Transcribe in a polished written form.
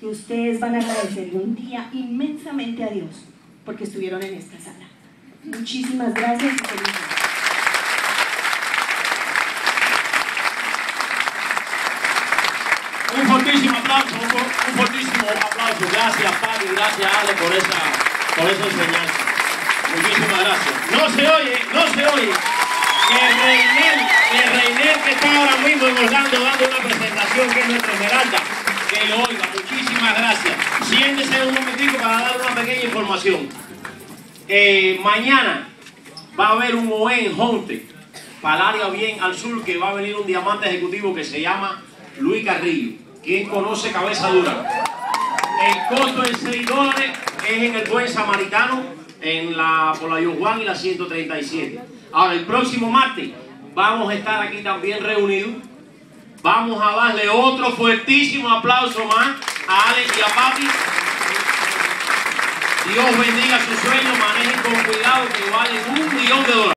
que ustedes van a agradecerle un día inmensamente a Dios porque estuvieron en esta sala. Muchísimas gracias y feliz día. Un fortísimo aplauso, un fortísimo aplauso. Gracias, Pablo, y gracias, Ale, por esa enseñanza. Muchísimas gracias. No se oye. Que Reiner, que está ahora mismo en Orlando dando una presentación, que es nuestra Esmeralda, que lo oiga. Muchísimas gracias. Siéntese un momentico para dar una pequeña información. Mañana va a haber un OE en Honte, para el área bien al sur, que va a venir un diamante ejecutivo que se llama Luis Carrillo. ¿Quién conoce Cabeza Dura? El costo es $6, es en el Buen Samaritano, por la John Juan y la 137. Ahora, el próximo martes vamos a estar aquí también reunidos. Vamos a darle otro fuertísimo aplauso más a Alex y a Papi. Dios bendiga sus sueños, manejen con cuidado, que valen $1 millón.